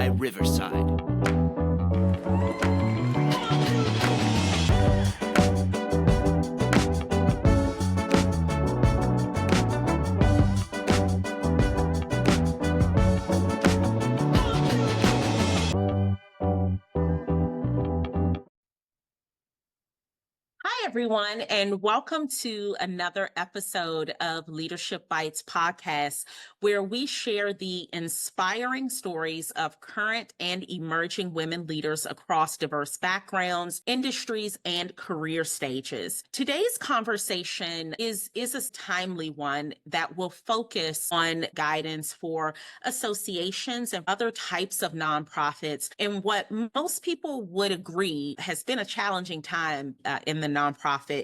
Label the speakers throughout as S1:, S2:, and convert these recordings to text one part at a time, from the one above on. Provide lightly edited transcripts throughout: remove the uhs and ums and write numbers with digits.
S1: by Riverside.
S2: Hi, everyone, and welcome to another episode of Leadership Bites podcast, where we share the inspiring stories of current and emerging women leaders across diverse backgrounds, industries, and career stages. Today's conversation is a timely one that will focus on guidance for associations and other types of nonprofits in what most people would agree has been a challenging time in the nonprofit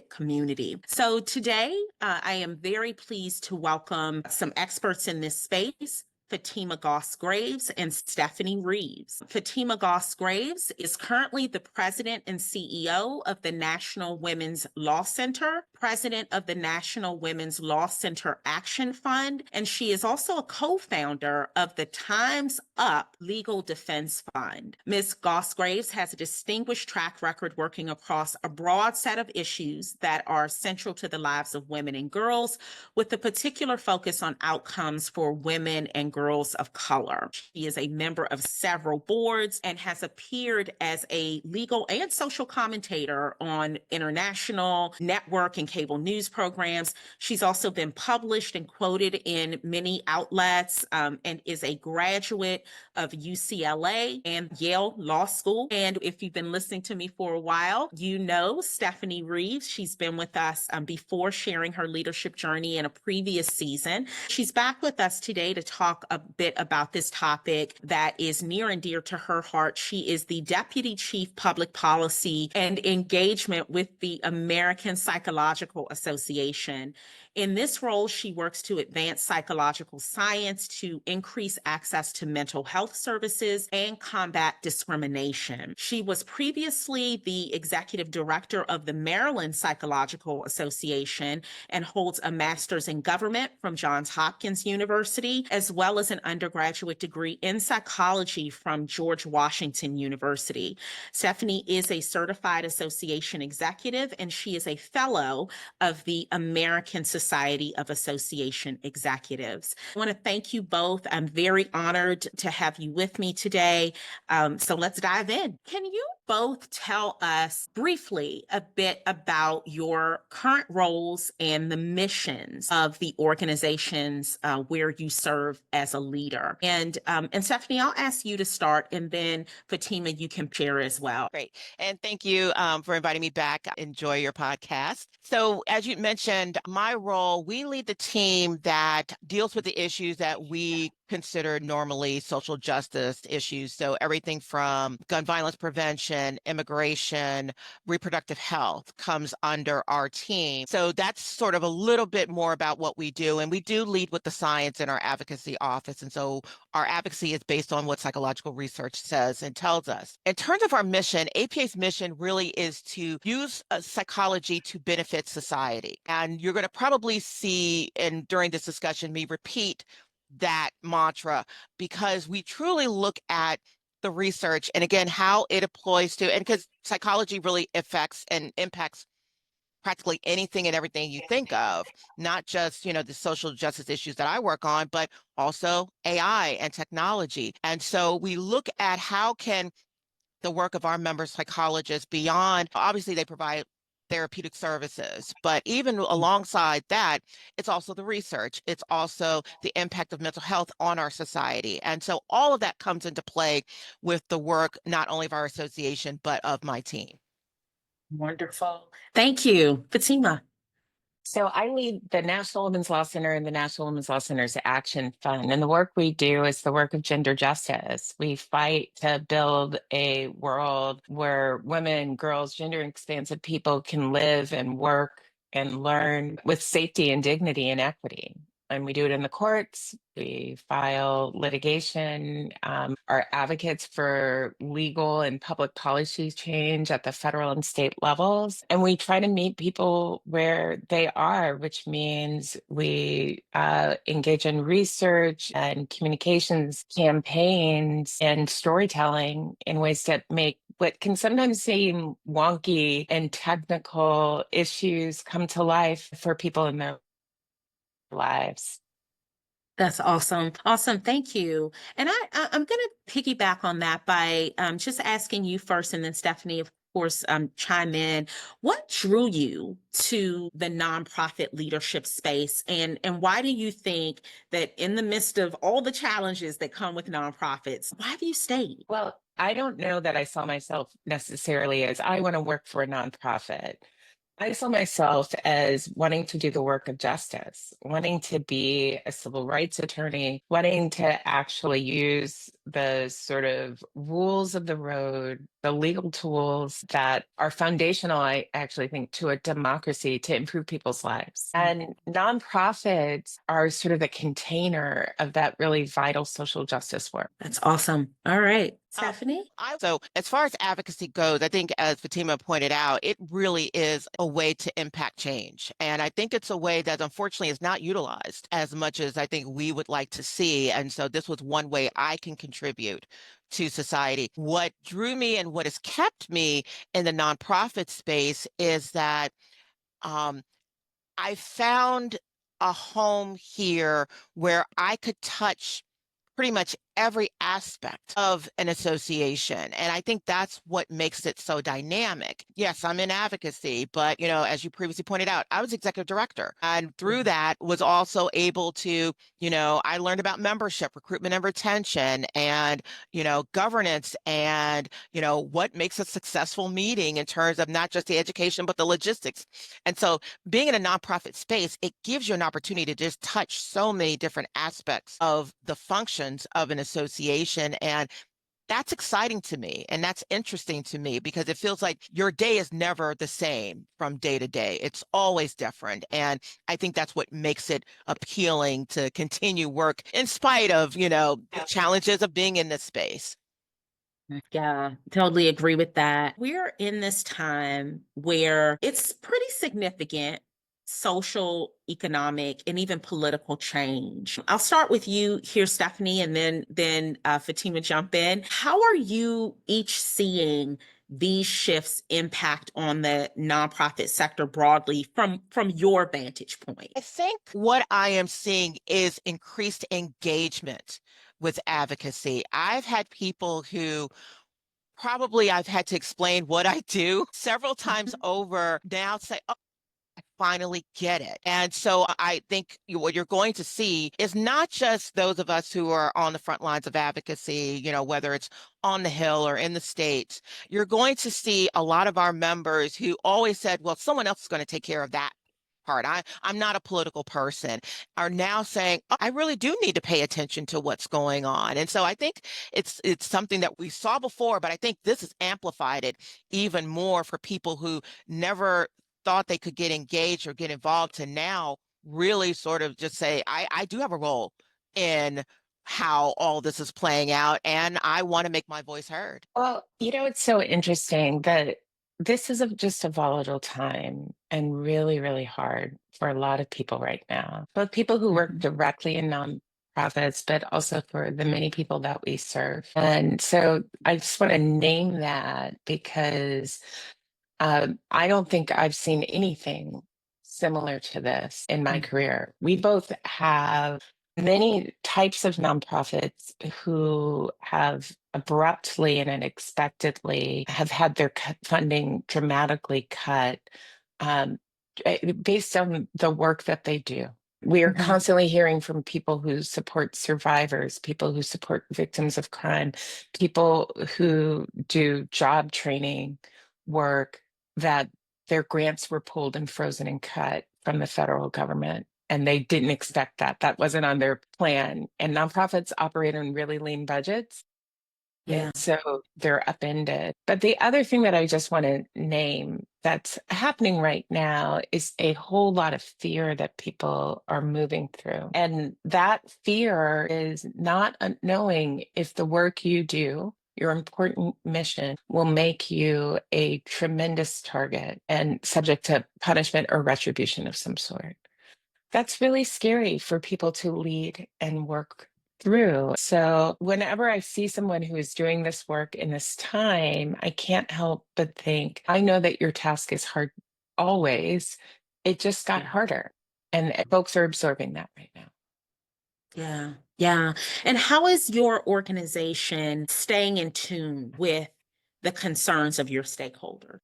S2: community. So today, I am very pleased to welcome some experts in this space. Fatima Goss-Graves and Stefanie Reeves. Fatima Goss-Graves is currently the president and CEO of the National Women's Law Center, president of the National Women's Law Center Action Fund, and she is also a co-founder of the Time's Up Legal Defense Fund. Ms. Goss-Graves has a distinguished track record working across a broad set of issues that are central to the lives of women and girls, with a particular focus on outcomes for women and girls of color. She is a member of several boards and has appeared as a legal and social commentator on international network and cable news programs. She's also been published and quoted in many outlets and is a graduate of UCLA and Yale Law School. And if you've been listening to me for a while, you know Stefanie Reeves. She's been with us before, sharing her leadership journey in a previous season. She's back with us today to talk a bit about this topic that is near and dear to her heart. She is the Deputy Chief Public Policy and Engagement with the American Psychological Association. In this role, she works to advance psychological science to increase access to mental health services and combat discrimination. She was previously the executive director of the Maryland Psychological Association and holds a master's in government from Johns Hopkins University, as well as an undergraduate degree in psychology from George Washington University. Stefanie is a certified association executive, and she is a fellow of the American Society of Association Executives. I want to thank you both. I'm very honored to have you with me today. So let's dive in. Can you both tell us briefly a bit about your current roles and the missions of the organizations where you serve as a leader? And Stefanie, I'll ask you to start, and then Fatima, you can share as well.
S3: Great. And thank you for inviting me back. Enjoy your podcast. So as you mentioned, my role, we lead the team that deals with the issues that we consider normally social justice issues. So everything from gun violence prevention, immigration, reproductive health comes under our team. So that's sort of a little bit more about what we do. And we do lead with the science in our advocacy office. And so our advocacy is based on what psychological research says and tells us. In terms of our mission, APA's mission really is to use psychology to benefit society. And you're going to probably see, and during this discussion, me repeat that mantra, because we truly look at the research and again, how it applies to, and because psychology really affects and impacts practically anything and everything you think of, not just, the social justice issues that I work on, but also AI and technology. And so we look at how can the work of our member psychologists beyond, obviously they provide therapeutic services, but even alongside that, it's also the research. It's also the impact of mental health on our society. And so all of that comes into play with the work, not only of our association, but of my team.
S2: Wonderful. Thank you. Fatima.
S4: So I lead the National Women's Law Center and the National Women's Law Center's Action Fund. And the work we do is the work of gender justice. We fight to build a world where women, girls, gender expansive people can live and work and learn with safety and dignity and equity. and we do it in the courts. We file litigation, are advocates for legal and public policy change at the federal and state levels. And we try to meet people where they are, which means we engage in research and communications campaigns and storytelling in ways that make what can sometimes seem wonky and technical issues come to life for people in their lives.
S2: That's awesome. Awesome. Thank you. And I'm going to piggyback on that by just asking you first, and then Stefanie, of course, chime in. What drew you to the nonprofit leadership space, and why do you think that in the midst of all the challenges that come with nonprofits, why have you stayed?
S4: Well, I don't know that I saw myself necessarily as I want to work for a nonprofit. I saw myself as wanting to do the work of justice, wanting to be a civil rights attorney, wanting to actually use the sort of rules of the road, the legal tools that are foundational, I actually think, to a democracy to improve people's lives. And nonprofits are sort of the container of that really vital social justice work.
S2: That's awesome. All right. Stefanie?
S3: So as far as advocacy goes, I think as Fatima pointed out, it really is a way to impact change. And I think it's a way that unfortunately is not utilized as much as I think we would like to see. And so this was one way I can contribute to society. What drew me and what has kept me in the nonprofit space is that I found a home here where I could touch pretty much every aspect of an association. And I think that's what makes it so dynamic. Yes, I'm in advocacy, but as you previously pointed out, I was executive director. And through that was also able to, I learned about membership, recruitment and retention, and, governance, and, what makes a successful meeting in terms of not just the education, but the logistics. And so being in a nonprofit space, it gives you an opportunity to just touch so many different aspects of the functions of an association. And that's exciting to me. And that's interesting to me because it feels like your day is never the same from day to day. It's always different. And I think that's what makes it appealing to continue work in spite of, the challenges of being in this space.
S2: Yeah, totally agree with that. We're in this time where it's pretty significant social, economic, and even political change. I'll start with you here, Stefanie, and then Fatima jump in. How are you each seeing these shifts impact on the nonprofit sector broadly from your vantage point?
S3: I think what I am seeing is increased engagement with advocacy. I've had people who probably I've had to explain what I do several times over now say, oh, I finally get it. And so I think what you're going to see is not just those of us who are on the front lines of advocacy, whether it's on the Hill or in the States, you're going to see a lot of our members who always said, well, someone else is going to take care of that part. I'm not a political person, are now saying, oh, I really do need to pay attention to what's going on. And so I think it's something that we saw before, but I think this has amplified it even more for people who never thought they could get engaged or get involved to now really sort of just say, I do have a role in how all this is playing out, and I want to make my voice heard.
S4: Well, it's so interesting that this is just a volatile time and really, really hard for a lot of people right now, both people who work directly in nonprofits, but also for the many people that we serve. And so I just want to name that because I don't think I've seen anything similar to this in my career. We both have many types of nonprofits who have abruptly and unexpectedly have had their funding dramatically cut based on the work that they do. We are constantly hearing from people who support survivors, people who support victims of crime, people who do job training work, that their grants were pulled and frozen and cut from the federal government. And they didn't expect that. That wasn't on their plan. And nonprofits operate on really lean budgets.
S2: Yeah.
S4: So they're upended. But the other thing that I just want to name that's happening right now is a whole lot of fear that people are moving through. And that fear is not knowing if the work you do, your important mission, will make you a tremendous target and subject to punishment or retribution of some sort. That's really scary for people to lead and work through. So, whenever I see someone who is doing this work in this time, I can't help but think, I know that your task is hard always. It just got harder. And folks are absorbing that right now.
S2: Yeah. Yeah. And how is your organization staying in tune with the concerns of your stakeholders?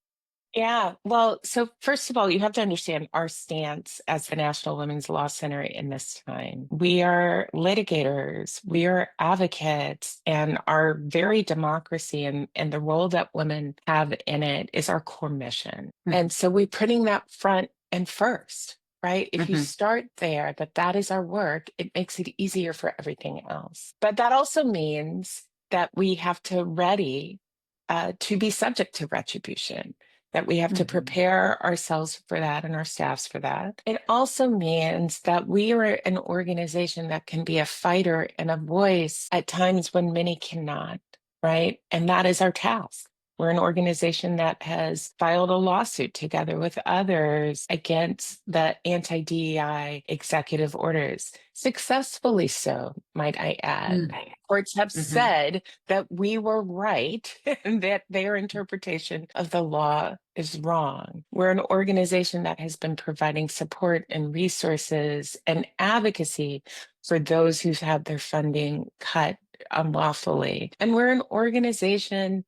S4: Yeah, well, so first of all, you have to understand our stance as the National Women's Law Center in this time. We are litigators, we are advocates, and our very democracy and the role that women have in it is our core mission. And so we're putting that front and first, right? If you start there, that is our work, it makes it easier for everything else. But that also means that we have to ready to be subject to retribution, that we have to prepare ourselves for that and our staffs for that. It also means that we are an organization that can be a fighter and a voice at times when many cannot, right? And that is our task. We're an organization that has filed a lawsuit together with others against the anti DEI executive orders. Successfully so, might I add. Courts have said that we were right and that their interpretation of the law is wrong. We're an organization that has been providing support and resources and advocacy for those who've had their funding cut unlawfully. And we're an organization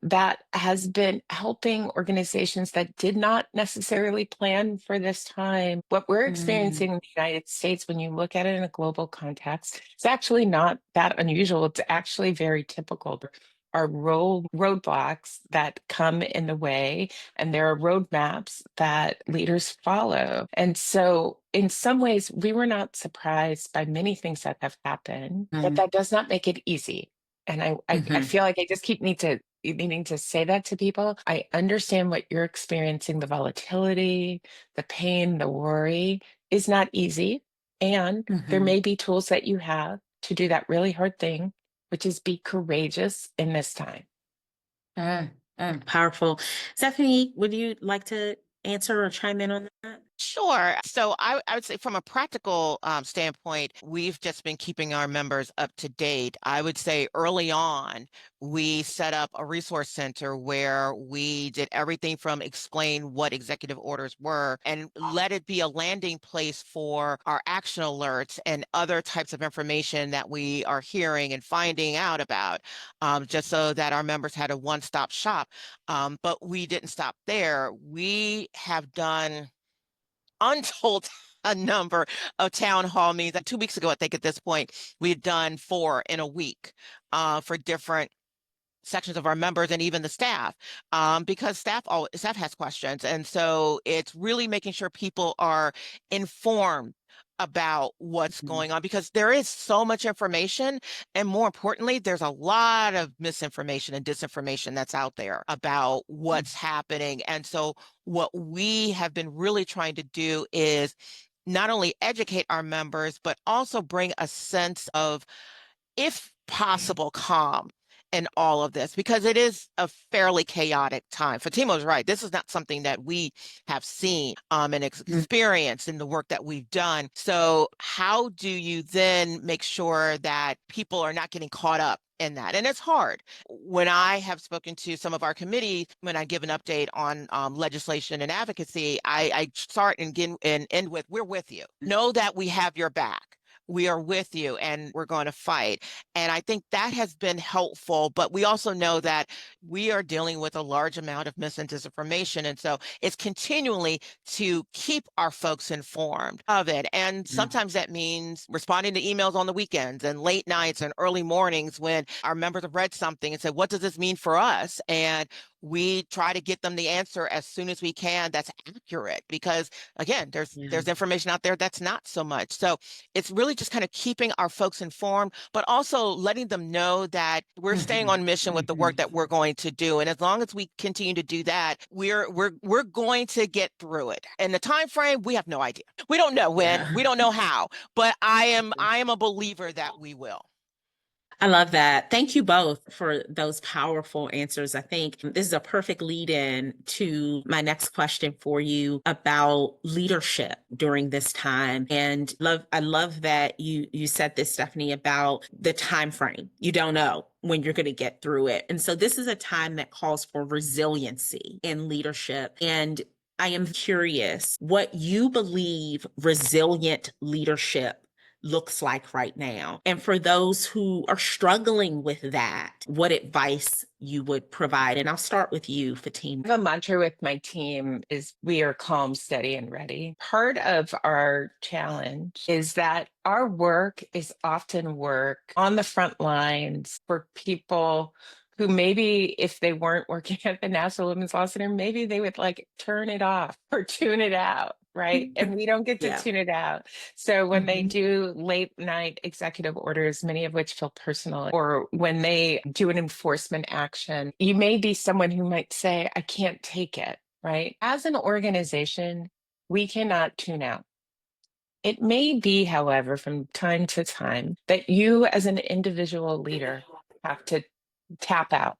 S4: that has been helping organizations that did not necessarily plan for this time. What we're experiencing in the United States, when you look at it in a global context, it's actually not that unusual. It's actually very typical. There are roadblocks that come in the way, and there are roadmaps that leaders follow. And so, in some ways, we were not surprised by many things that have happened, but that does not make it easy. And I feel like I just keep needing to say that to people. I understand what you're experiencing. The volatility, the pain, the worry is not easy. And there may be tools that you have to do that really hard thing, which is be courageous in this time.
S2: Powerful. Stephanie, would you like to answer or chime in on that?
S3: Sure. So I would say from a practical standpoint, we've just been keeping our members up to date. I would say early on, we set up a resource center where we did everything from explain what executive orders were and let it be a landing place for our action alerts and other types of information that we are hearing and finding out about, just so that our members had a one-stop shop. But we didn't stop there. We have done untold a number of town hall meetings. Like 2 weeks ago, I think at this point, we had done 4 in a week for different sections of our members and even the staff, because staff has questions. And so it's really making sure people are informed about what's going on, because there is so much information. And more importantly, there's a lot of misinformation and disinformation that's out there about what's happening. And so what we have been really trying to do is not only educate our members, but also bring a sense of, if possible, calm in all of this, because it is a fairly chaotic time. Fatima was right. This is not something that we have seen and experienced in the work that we've done. So how do you then make sure that people are not getting caught up in that? And it's hard. When I have spoken to some of our committees, when I give an update on legislation and advocacy, I start and end with, we're with you. Know that we have your back. We are with you and we're going to fight. And I think that has been helpful, but we also know that we are dealing with a large amount of mis and disinformation. And so it's continually to keep our folks informed of it. And sometimes that means responding to emails on the weekends and late nights and early mornings when our members have read something and said, what does this mean for us? And we try to get them the answer as soon as we can that's accurate, because again, there's information out there that's not so much. So it's really just kind of keeping our folks informed, but also letting them know that we're staying on mission with the work that we're going to do. And as long as we continue to do that, we're going to get through it. And the time frame, we have no idea. We don't know when, we don't know how, but I am a believer that we will.
S2: I love that. Thank you both for those powerful answers. I think this is a perfect lead in to my next question for you about leadership during this time. And I love that you said this, Stefanie, about the time frame. You don't know when you're going to get through it. And so this is a time that calls for resiliency in leadership. And I am curious what you believe resilient leadership looks like right now. And for those who are struggling with that, what advice you would provide? And I'll start with you, Fatima.
S4: I have a mantra with my team is we are calm, steady, and ready. Part of our challenge is that our work is often work on the front lines for people who maybe if they weren't working at the National Women's Law Center, maybe they would like turn it off or tune it out, right? And we don't get to tune it out. So when they do late night executive orders, many of which feel personal, or when they do an enforcement action, you may be someone who might say, I can't take it, right? As an organization, we cannot tune out. It may be, however, from time to time that you as an individual leader have to tap out.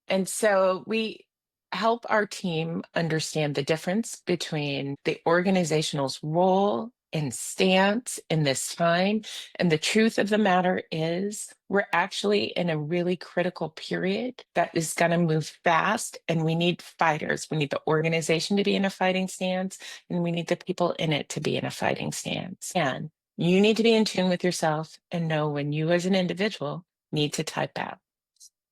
S4: And so we help our team understand the difference between the organizational's role and stance in this time. And the truth of the matter is, we're actually in a really critical period that is going to move fast, and we need fighters. We need the organization to be in a fighting stance, and we need the people in it to be in a fighting stance. And you need to be in tune with yourself and know when you as an individual need to type out.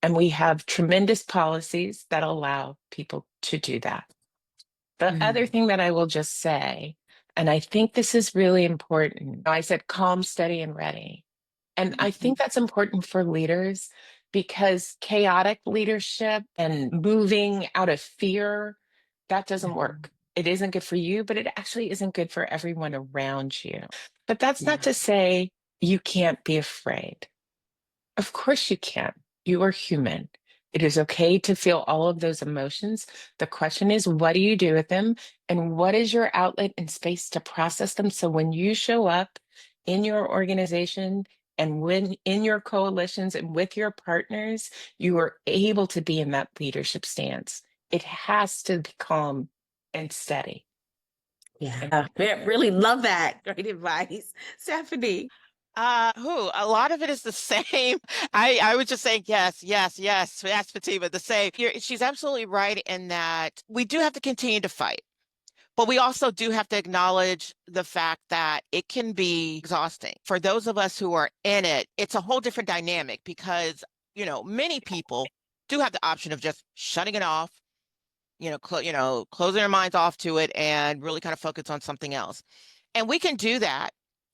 S4: And we have tremendous policies that allow people to do that. The other thing that I will just say, and I think this is really important, I said calm, steady, and ready. And I think that's important for leaders because chaotic leadership and moving out of fear, that doesn't work. It isn't good for you, but it actually isn't good for everyone around you. But that's not to say you can't be afraid. Of course you can. You are human. It is okay to feel all of those emotions. The question is, what do you do with them? And what is your outlet and space to process them? So when you show up in your organization and when in your coalitions and with your partners, you are able to be in that leadership stance. It has to be calm and steady.
S2: Yeah, I really love that. Great advice. Stefanie.
S3: A lot of it is the same. I would just say yes, Fatima, the same. She's absolutely right in that we do have to continue to fight, but we also do have to acknowledge the fact that it can be exhausting. For those of us who are in it, it's a whole different dynamic because, many people do have the option of just shutting it off, closing their minds off to it and really kind of focus on something else. And we can do that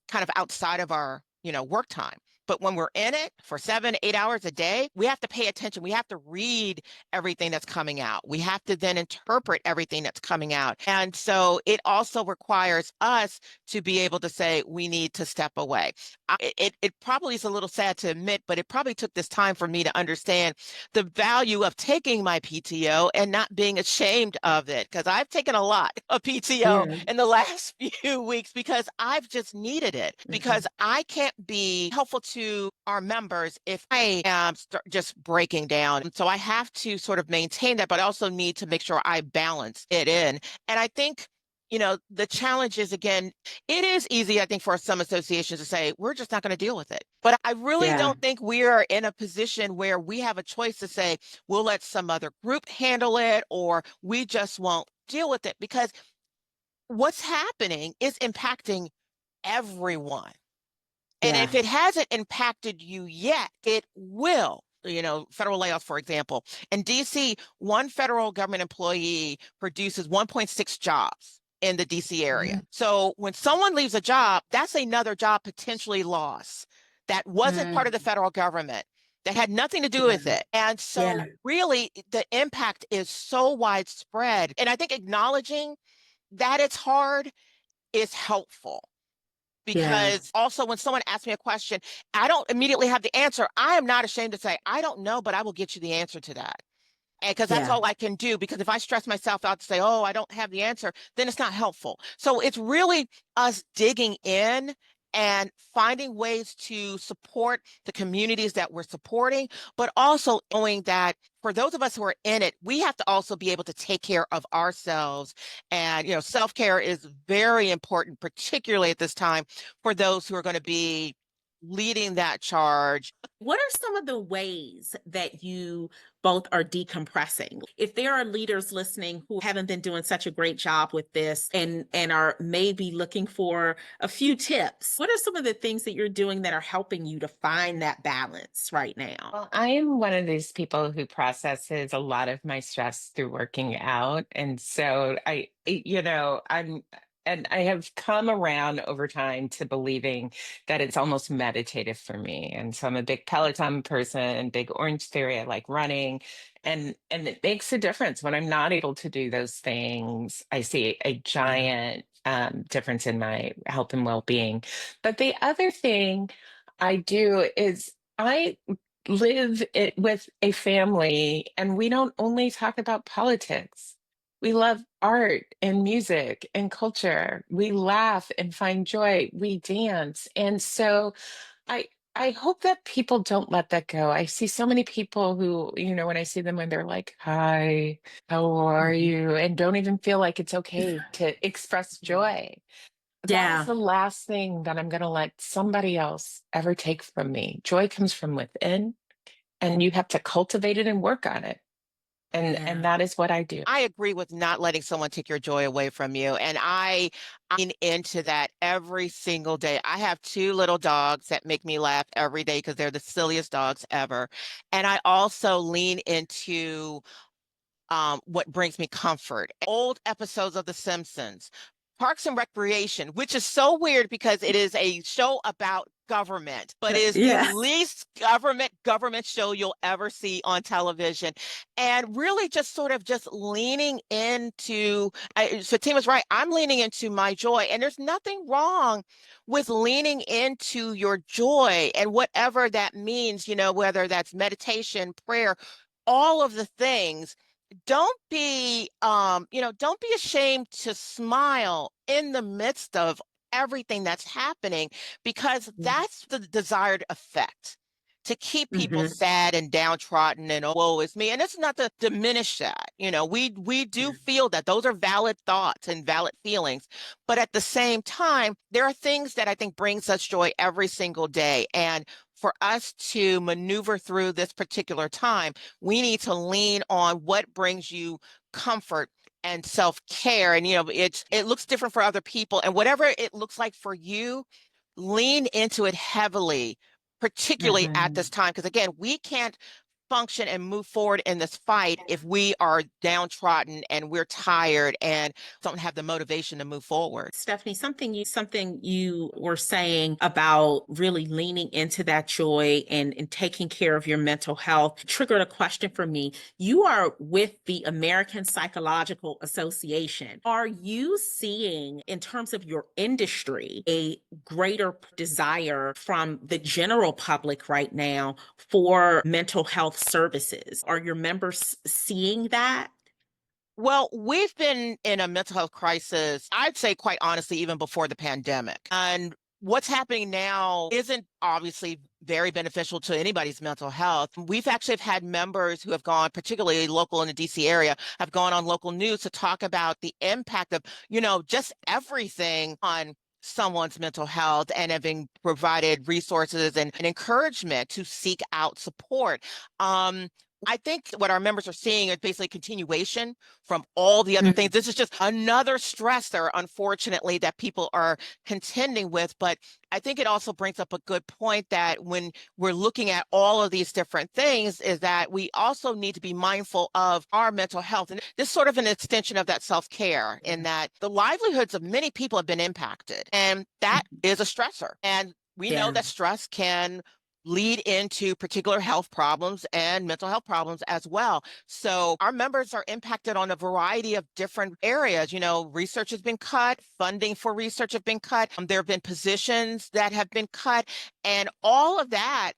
S3: kind of outside of our work time. But when we're in it for 7, 8 hours a day, we have to pay attention. We have to read everything that's coming out. We have to then interpret everything that's coming out. And so it also requires us to be able to say, we need to step away. It probably is a little sad to admit, but it probably took this time for me to understand the value of taking my PTO and not being ashamed of it. Because I've taken a lot of PTO in the last few weeks because I've just needed it. Because I can't be helpful to our members if I am just breaking down. And so I have to sort of maintain that, but I also need to make sure I balance it in. And I think, the challenge is, again, it is easy, I think, for some associations to say, we're just not going to deal with it. But I really don't think we are in a position where we have a choice to say, we'll let some other group handle it, or we just won't deal with it, because what's happening is impacting everyone. And if it hasn't impacted you yet, it will. Federal layoffs, for example. In DC, one federal government employee produces 1.6 jobs in the DC area. So when someone leaves a job, that's another job potentially lost that wasn't part of the federal government. that had nothing to do
S2: Yeah.
S3: with it. And so
S2: Yeah.
S3: really the impact is so widespread. And I think acknowledging that it's hard is helpful.
S2: Yeah.
S3: Because also when someone asks me a question, I don't immediately have the answer. I am not ashamed to say, I don't know, but I will get you the answer to that. And because that's
S2: Yeah.
S3: all I can do. Because if I stress myself out to say, oh, I don't have the answer, then it's not helpful. So it's really us digging in and finding ways to support the communities that we're supporting, but also knowing that for those of us who are in it, we have to also be able to take care of ourselves. And, self-care is very important, particularly at this time for those who are going to be leading that charge.
S2: What are some of the ways that you both are decompressing? If there are leaders listening who haven't been doing such a great job with this and are maybe looking for a few tips, what are some of the things that you're doing that are helping you to find that balance right now?
S4: Well, I am one of these people who processes a lot of my stress through working out. And so and I have come around over time to believing that it's almost meditative for me. And so I'm a big Peloton person, big Orange Theory. I like running. And it makes a difference when I'm not able to do those things. I see a giant difference in my health and well-being. But the other thing I do is I live it with a family, and we don't only talk about politics. We love art and music and culture. We laugh and find joy. We dance. And so I I hope that people don't let that go. I see so many people who, when I see them when they're like, "Hi, how are
S2: Mhm.
S4: you?" and don't even feel like it's okay to express joy. That is
S2: Yeah.
S4: the last thing that I'm going to let somebody else ever take from me. Joy comes from within, and you have to cultivate it and work on it. And
S2: Yeah.
S4: that is what I do.
S3: I agree with not letting someone take your joy away from you. And I lean into that every single day. I have two little dogs that make me laugh every day because they're the silliest dogs ever. And I also lean into what brings me comfort. Old episodes of The Simpsons, Parks and Recreation, which is so weird because it is a show about government, but it is the
S2: Yeah.
S3: least government show you'll ever see on television. And really just sort of just leaning into, Fatima's right, I'm leaning into my joy. And there's nothing wrong with leaning into your joy and whatever that means, whether that's meditation, prayer, all of the things. Don't be ashamed to smile in the midst of everything that's happening, because that's the desired effect, to keep people
S2: Hmm.
S3: sad and downtrodden and, oh, woe is me. And it's not to diminish that. We do feel that those are valid thoughts and valid feelings. But at the same time, there are things that I think brings us joy every single day. And for us to maneuver through this particular time, we need to lean on what brings you comfort and self-care. And it looks different for other people. And whatever it looks like for you, lean into it heavily, particularly at
S2: Hmm.
S3: this time. Because again, we can't function and move forward in this fight if we are downtrodden and we're tired and don't have the motivation to move forward.
S2: Stefanie, something you were saying about really leaning into that joy and taking care of your mental health triggered a question for me. You are with the American Psychological Association. Are you seeing, in terms of your industry, a greater desire from the general public right now for mental health services? Are your members seeing that?
S3: Well, we've been in a mental health crisis, I'd say quite honestly, even before the pandemic. And what's happening now isn't obviously very beneficial to anybody's mental health. We've actually had members who have gone, particularly local in the DC area, have gone on local news to talk about the impact of, just everything on someone's mental health, and have been provided resources and encouragement to seek out support. Um, I think what our members are seeing is basically continuation from all the other things. This is just another stressor, unfortunately, that people are contending with. But I think it also brings up a good point that when we're looking at all of these different things, is that we also need to be mindful of our mental health. And this is sort of an extension of that self-care, in that the livelihoods of many people have been impacted. And that is a stressor. And we know
S2: Yeah.
S3: that stress can lead into particular health problems and mental health problems as well. So our members are impacted on a variety of different areas. You know, research has been cut, funding for research have been cut. There have been positions that have been cut, and all of that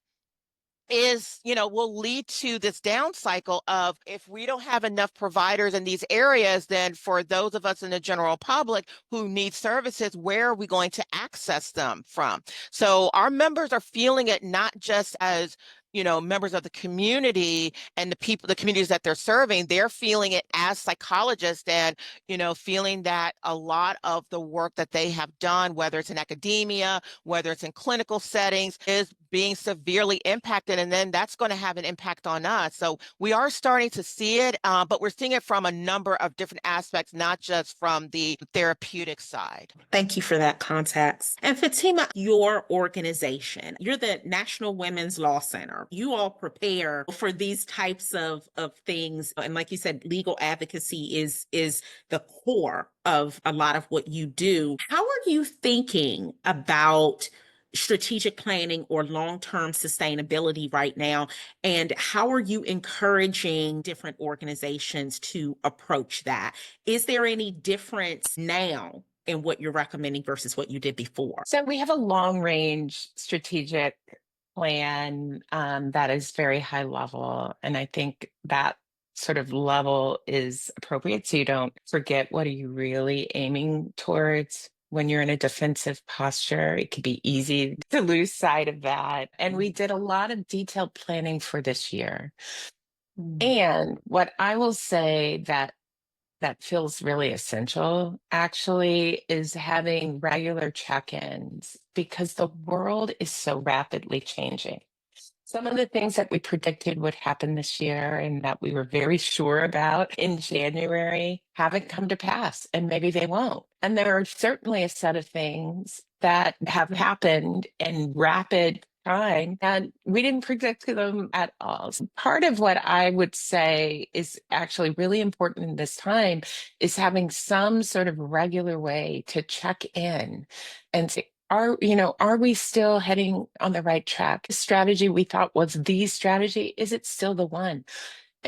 S3: is, you know, will lead to this down cycle of, if we don't have enough providers in these areas, then for those of us in the general public who need services, where are we going to access them from? So our members are feeling it not just as, you know, members of the community and the communities that they're serving, they're feeling it as psychologists, and, you know, feeling that a lot of the work that they have done, whether it's in academia, whether it's in clinical settings, is being severely impacted. And then that's going to have an impact on us. So we are starting to see it, but we're seeing it from a number of different aspects, not just from the therapeutic side.
S2: Thank you for that context. And Fatima, your organization, you're the National Women's Law Center. You all prepare for these types of things. And like you said, legal advocacy is the core of a lot of what you do. How are you thinking about strategic planning or long-term sustainability right now? And how are you encouraging different organizations to approach that? Is there any difference now in what you're recommending versus what you did before?
S4: So we have a long range strategic plan that is very high level. And I think that sort of level is appropriate so you don't forget what are you really aiming towards. When you're in a defensive posture, it can be easy to lose sight of that. And we did a lot of detailed planning for this year. And what I will say that feels really essential actually is having regular check-ins, because the world is so rapidly changing. Some of the things that we predicted would happen this year and that we were very sure about in January haven't come to pass, and maybe they won't. And there are certainly a set of things that have happened in rapid time and we didn't predict them at all. So part of what I would say is actually really important in this time is having some sort of regular way to check in and say, are we still heading on the right track? The strategy we thought was the strategy, is it still the one?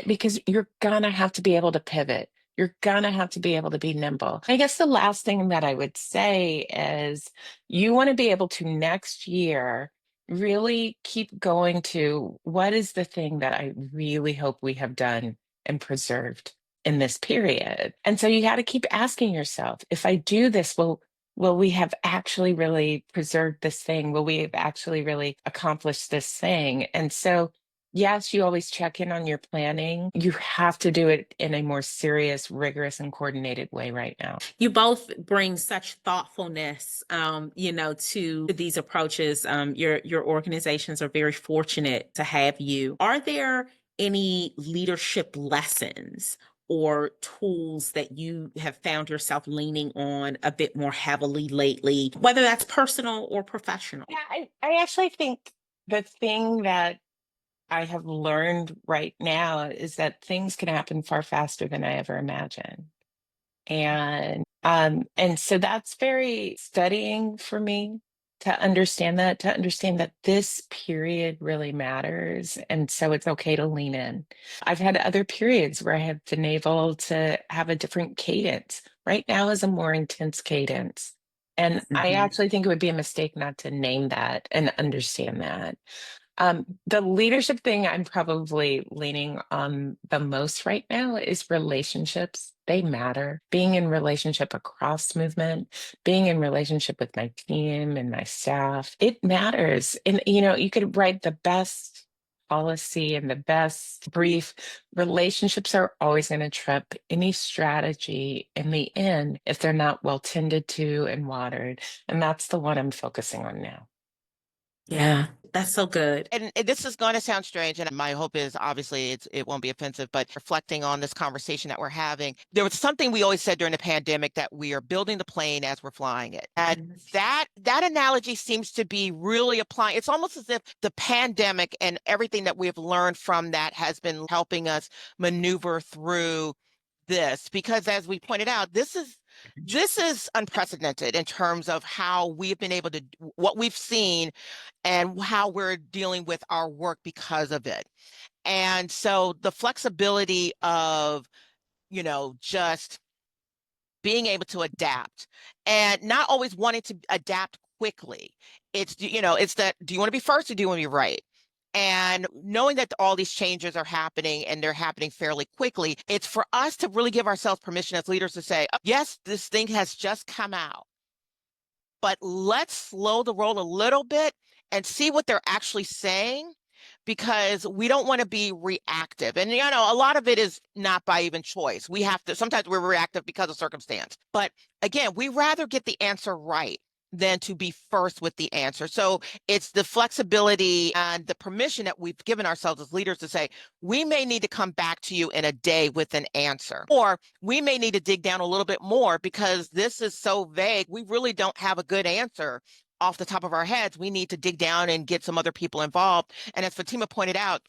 S4: Because you're gonna have to be able to pivot. You're gonna have to be able to be nimble. I guess the last thing that I would say is you want to be able to next year really keep going to what is the thing that I really hope we have done and preserved in this period. And so you got to keep asking yourself, if I do this, will we have actually really preserved this thing? Will we have actually really accomplished this thing? And so, yes, you always check in on your planning. You have to do it in a more serious, rigorous, and coordinated way right now.
S2: You both bring such thoughtfulness, to these approaches. Your organizations are very fortunate to have you. Are there any leadership lessons or tools that you have found yourself leaning on a bit more heavily lately, whether that's personal or professional?
S4: Yeah, I actually think the thing that I have learned right now is that things can happen far faster than I ever imagined. And so that's very studying for me to understand that this period really matters. And so it's okay to lean in. I've had other periods where I have been able to have a different cadence. Right now is a more intense cadence. And I actually think it would be a mistake not to name that and understand that. The leadership thing I'm probably leaning on the most right now is relationships. They matter. Being in relationship across movement, being in relationship with my team and my staff, it matters. And, you could write the best policy and the best brief. Relationships are always going to trump any strategy in the end if they're not well tended to and watered. And that's the one I'm focusing on now.
S2: Yeah, that's so good.
S3: And this is going to sound strange, and my hope is obviously it won't be offensive, but reflecting on this conversation that we're having, there was something we always said during the pandemic, that we are building the plane as we're flying it. And that analogy seems to be really applying. It's almost as if the pandemic and everything that we've learned from that has been helping us maneuver through this, because as we pointed out, this is This is unprecedented in terms of how we've been able to, what we've seen and how we're dealing with our work because of it. And so the flexibility of, just being able to adapt and not always wanting to adapt quickly. It's that, do you want to be first or do you want to be right? And knowing that all these changes are happening and they're happening fairly quickly, it's for us to really give ourselves permission as leaders to say, "Oh, yes, this thing has just come out, but let's slow the roll a little bit and see what they're actually saying, because we don't want to be reactive. And, a lot of it is not by even choice. Sometimes we're reactive because of circumstance. But again, we rather get the answer right than to be first with the answer. So it's the flexibility and the permission that we've given ourselves as leaders to say, we may need to come back to you in a day with an answer, or we may need to dig down a little bit more because this is so vague. We really don't have a good answer off the top of our heads. We need to dig down and get some other people involved. And as Fatima pointed out,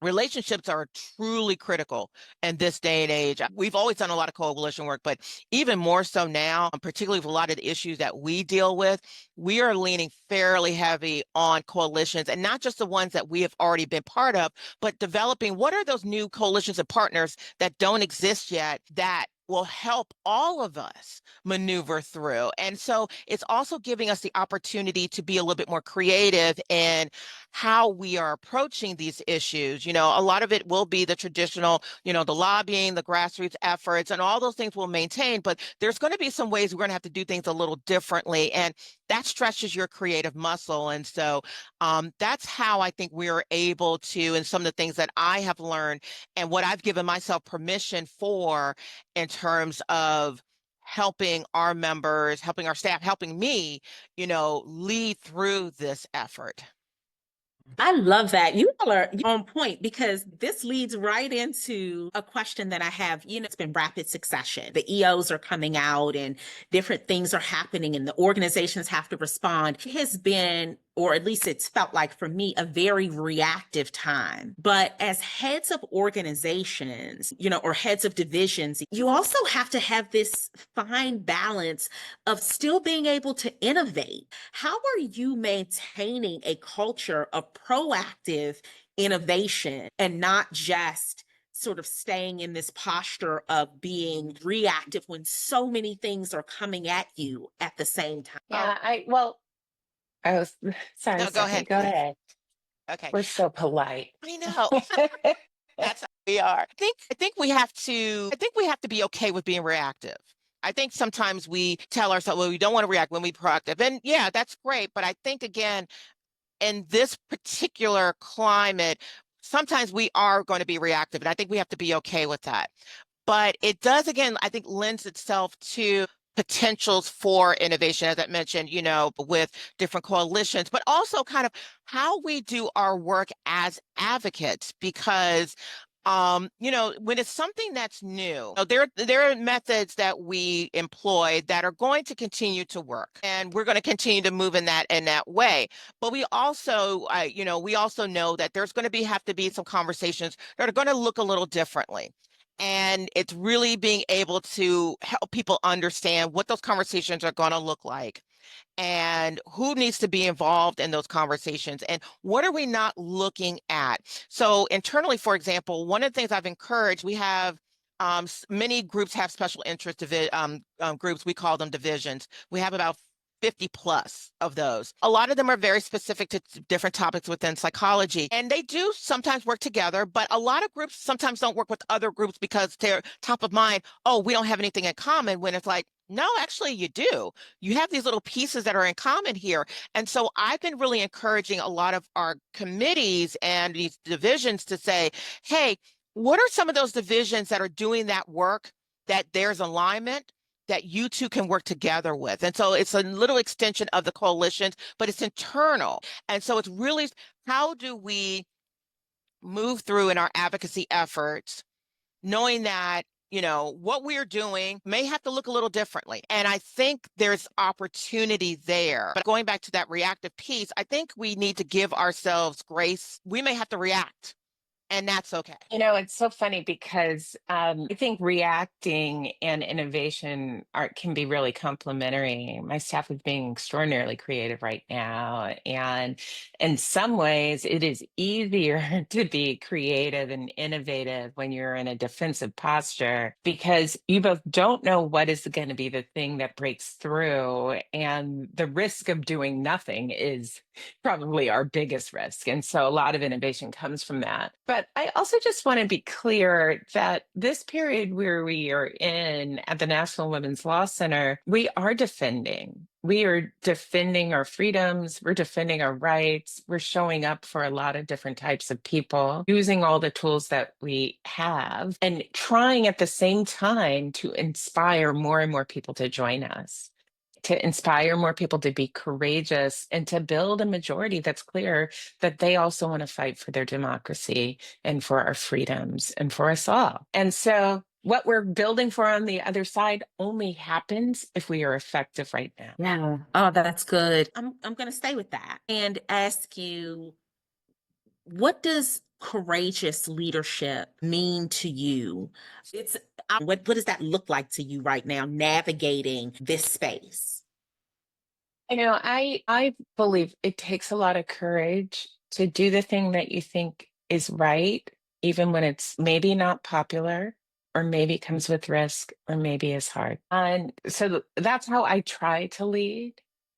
S3: relationships are truly critical in this day and age. We've always done a lot of coalition work, but even more so now, particularly with a lot of the issues that we deal with, we are leaning fairly heavy on coalitions, and not just the ones that we have already been part of, but developing what are those new coalitions and partners that don't exist yet that will help all of us maneuver through. And so it's also giving us the opportunity to be a little bit more creative in how we are approaching these issues. A lot of it will be the traditional, the lobbying, the grassroots efforts, and all those things will maintain, but there's going to be some ways we're going to have to do things a little differently. And that stretches your creative muscle. And so that's how I think we're able to, and some of the things that I have learned and what I've given myself permission for in terms of helping our members, helping our staff, helping me, lead through this effort.
S2: I love that. You all are on point, because this leads right into a question that I have. It's been rapid succession. The EOs are coming out and different things are happening and the organizations have to respond. It has been, or at least it's felt like for me, a very reactive time. But as heads of organizations, or heads of divisions, you also have to have this fine balance of still being able to innovate. How are you maintaining a culture of proactive innovation and not just sort of staying in this posture of being reactive when so many things are coming at you at the same time?
S4: Yeah, I was sorry,
S3: No, go
S4: Stephanie,
S3: ahead.
S4: go ahead.
S3: Okay.
S4: We're so polite.
S3: I know. That's how we are. I think we have to be okay with being reactive. I think sometimes we tell ourselves, well, we don't want to react when we're proactive. And yeah, that's great. But I think, again, in this particular climate, sometimes we are going to be reactive. And I think we have to be okay with that. But it does, again, I think, lends itself to potentials for innovation, as I mentioned, with different coalitions, but also kind of how we do our work as advocates. Because when it's something that's new, there are methods that we employ that are going to continue to work, and we're going to continue to move in that way. But we also know that there's going to have to be some conversations that are going to look a little differently. And it's really being able to help people understand what those conversations are going to look like, and who needs to be involved in those conversations, and what are we not looking at. So internally, for example, one of the things I've encouraged, we have many groups have special interest groups. We call them divisions. We have about 50 plus of those. A lot of them are very specific to different topics within psychology, and they do sometimes work together, but a lot of groups sometimes don't work with other groups because they're top of mind. Oh, we don't have anything in common, when it's like, no, actually you do. You have these little pieces that are in common here. And so I've been really encouraging a lot of our committees and these divisions to say, hey, what are some of those divisions that are doing that work that there's alignment that you two can work together with? And so it's a little extension of the coalitions, but it's internal. And so it's really, how do we move through in our advocacy efforts, knowing that what we're doing may have to look a little differently. And I think there's opportunity there. But going back to that reactive piece, I think we need to give ourselves grace. We may have to react and that's okay.
S4: It's so funny because I think reacting and innovation can be really complementary. My staff is being extraordinarily creative right now. And in some ways, it is easier to be creative and innovative when you're in a defensive posture because you both don't know what is going to be the thing that breaks through. And the risk of doing nothing is probably our biggest risk. And so a lot of innovation comes from that. But I also just want to be clear that this period where we are in at the National Women's Law Center, we are defending. We are defending our freedoms. We're defending our rights. We're showing up for a lot of different types of people, using all the tools that we have, and trying at the same time to inspire more and more people to join us, to inspire more people to be courageous and to build a majority that's clear that they also want to fight for their democracy and for our freedoms and for us all. And so what we're building for on the other side only happens if we are effective right now.
S2: Yeah. Oh, that's good. I'm going to stay with that and ask you, what does courageous leadership mean to you? It's what does that look like to you right now, navigating this space?
S4: I believe it takes a lot of courage to do the thing that you think is right, even when it's maybe not popular, or maybe comes with risk, or maybe is hard. And so that's how I try to lead.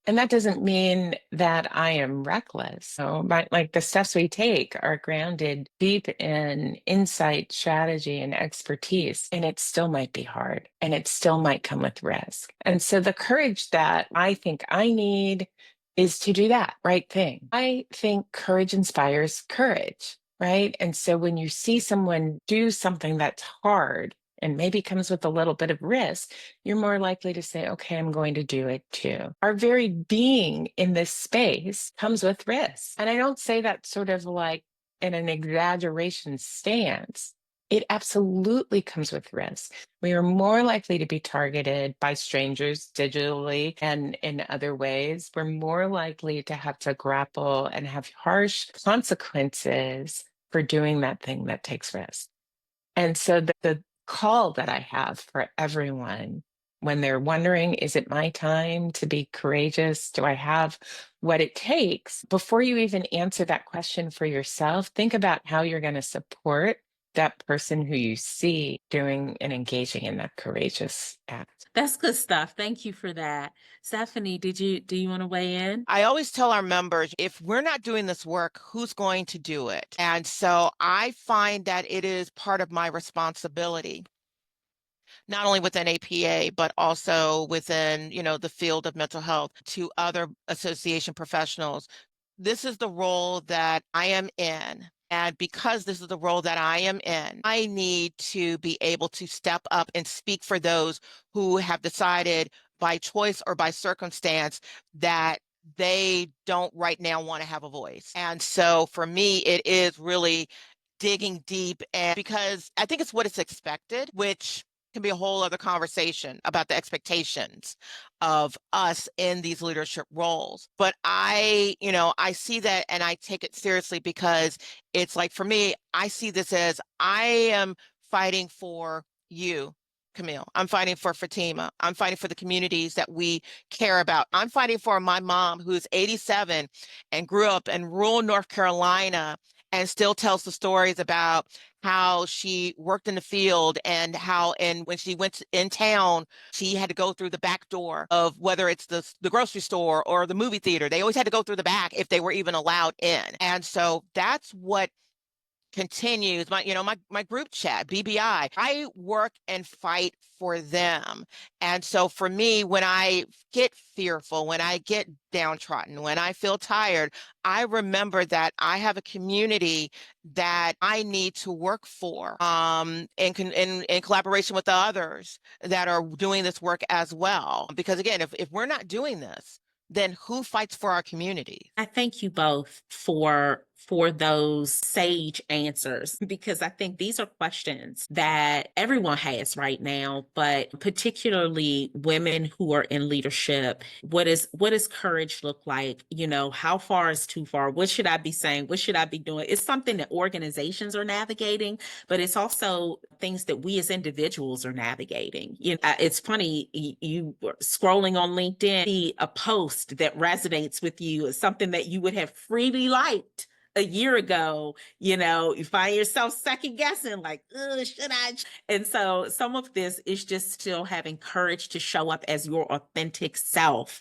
S4: And that doesn't mean that I am reckless. So, like the steps we take are grounded deep in insight, strategy, and expertise. And it still might be hard and it still might come with risk. And so the courage that I think I need is to do that right thing. I think courage inspires courage, right? And so when you see someone do something that's hard, and maybe comes with a little bit of risk, you're more likely to say, okay, I'm going to do it too. Our very being in this space comes with risk. And I don't say that sort of like in an exaggeration stance. It absolutely comes with risk. We are more likely to be targeted by strangers digitally and in other ways. We're more likely to have to grapple and have harsh consequences for doing that thing that takes risk. And so the call that I have for everyone when they're wondering, is it my time to be courageous? Do I have what it takes? Before you even answer that question for yourself, think about how you're going to support that person who you see doing and engaging in that courageous act.
S2: That's good stuff. Thank you for that. Stefanie, do you want to weigh in?
S3: I always tell our members, if we're not doing this work, who's going to do it? And so I find that it is part of my responsibility, not only within APA, but also within, the field of mental health, to other association professionals. This is the role that I am in. And because this is the role that I am in, I need to be able to step up and speak for those who have decided by choice or by circumstance that they don't right now want to have a voice. And so for me, it is really digging deep, and because I think it's what is expected, which can be a whole other conversation about the expectations of us in these leadership roles. But I see that and I take it seriously because it's like, for me, I see this as I am fighting for you, Camille. I'm fighting for Fatima. I'm fighting for the communities that we care about. I'm fighting for my mom, who's 87 and grew up in rural North Carolina and still tells the stories about how she worked in the field and how, and when she went in town, she had to go through the back door of whether it's the grocery store or the movie theater. They always had to go through the back if they were even allowed in. And so that's what continues my group chat, BBI. I work and fight for them. And so for me, when I get fearful, when I get downtrodden, when I feel tired, I remember that I have a community that I need to work for, in collaboration with the others that are doing this work as well. Because again, if we're not doing this, then who fights for our communities?
S2: I thank you both for for those sage answers, because I think these are questions that everyone has right now, but particularly women who are in leadership. What does courage look like? How far is too far? What should I be saying? What should I be doing? It's something that organizations are navigating, but it's also things that we as individuals are navigating. It's funny, you were scrolling on LinkedIn, see a post that resonates with you, is something that you would have freely liked a year ago. You find yourself second guessing, like, should I? And so some of this is just still having courage to show up as your authentic self,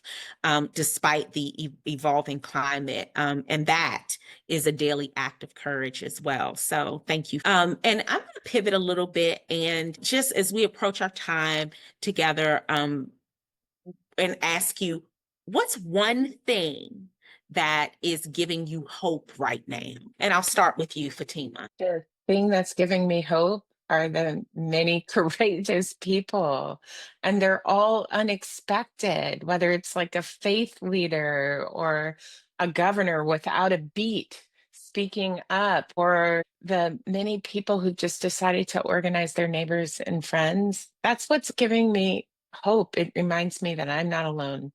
S2: despite the evolving climate. And that is a daily act of courage as well. So thank you. And I'm going to pivot a little bit, and just as we approach our time together, and ask you, what's one thing that is giving you hope right now? And I'll start with you, Fatima.
S4: The thing that's giving me hope are the many courageous people, and they're all unexpected, whether it's like a faith leader or a governor without a beat speaking up, or the many people who just decided to organize their neighbors and friends. That's what's giving me hope. It reminds me that I'm not alone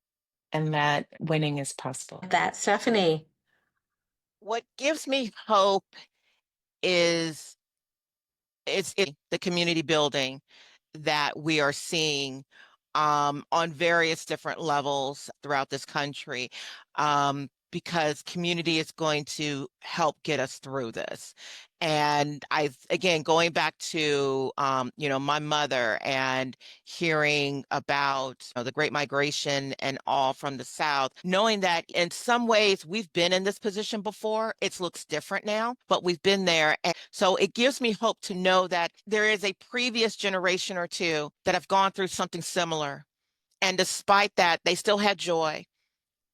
S4: and that winning is possible.
S2: That, Stefanie.
S3: What gives me hope is it's the community building that we are seeing on various different levels throughout this country, because community is going to help get us through this. And again, going back to, my mother and hearing about the Great Migration and all from the South, knowing that in some ways we've been in this position before. It looks different now, but we've been there. And so it gives me hope to know that there is a previous generation or two that have gone through something similar. And despite that, they still had joy,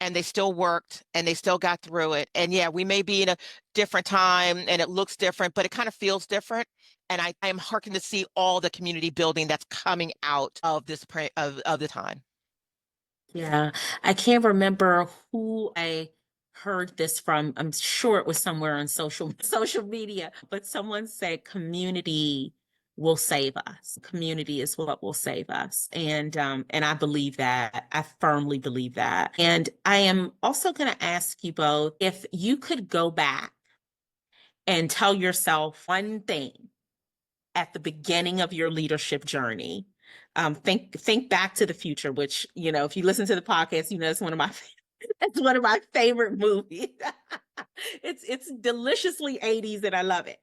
S3: and they still worked, and they still got through it. And yeah, we may be in a different time and it looks different, but it kind of feels different. And I am hearkening to see all the community building that's coming out of this of the time.
S2: Yeah, I can't remember who I heard this from. I'm sure it was somewhere on social media, but someone said community will save us. Community is what will save us. And I believe that. I firmly believe that. And I am also going to ask you both, if you could go back and tell yourself one thing at the beginning of your leadership journey. Think Back to the Future, which, if you listen to the podcast, it's one of my it's one of my favorite movies. It's deliciously 80s and I love it.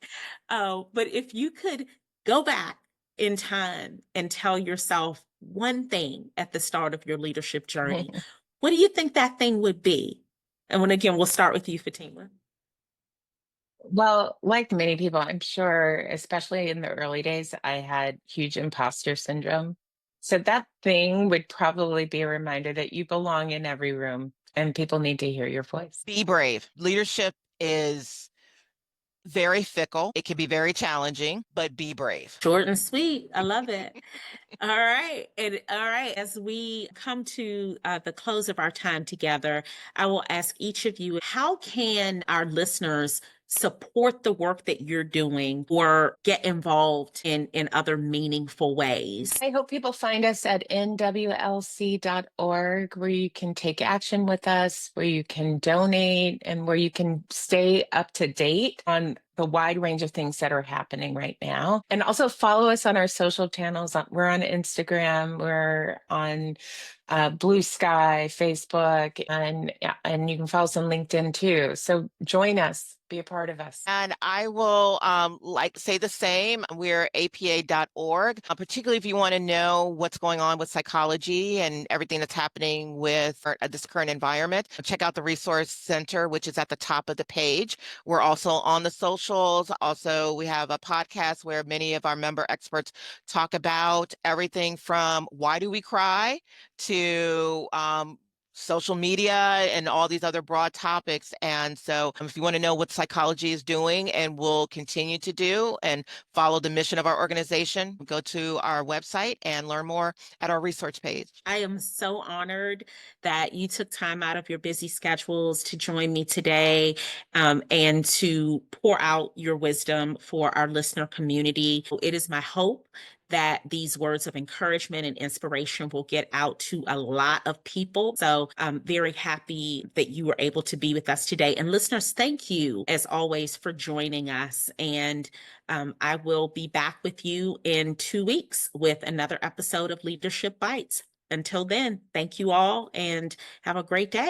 S2: But if you could go back in time and tell yourself one thing at the start of your leadership journey, what do you think that thing would be? And when again, we'll start with you, Fatima.
S4: Well, like many people, I'm sure, especially in the early days, I had huge imposter syndrome. So that thing would probably be a reminder that you belong in every room and people need to hear your voice.
S3: Be brave. Leadership is very fickle. It can be very challenging, but be brave.
S2: Short and sweet. I love it. All right. And all right. As we come to the close of our time together, I will ask each of you, how can our listeners support the work that you're doing or get involved in other meaningful ways?
S4: I hope people find us at nwlc.org, where you can take action with us, where you can donate, and where you can stay up to date on the wide range of things that are happening right now. And also follow us on our social channels. We're on Instagram, we're on Blue Sky, Facebook, and you can follow us on LinkedIn too. So join us, be a part of us.
S3: And I will say the same. We're apa.org, particularly if you want to know what's going on with psychology and everything that's happening with this current environment. Check out the Resource Center, which is at the top of the page. We're also on the socials. Also, we have a podcast where many of our member experts talk about everything from why do we cry to social media and all these other broad topics. And so if you want to know what psychology is doing and will continue to do and follow the mission of our organization, go to our website and learn more at our resource page.
S2: I am so honored that you took time out of your busy schedules to join me today, and to pour out your wisdom for our listener community. It is my hope that these words of encouragement and inspiration will get out to a lot of people. So I'm very happy that you were able to be with us today. And listeners, thank you as always for joining us. And I will be back with you in 2 weeks with another episode of Leadership Bites. Until then, thank you all and have a great day.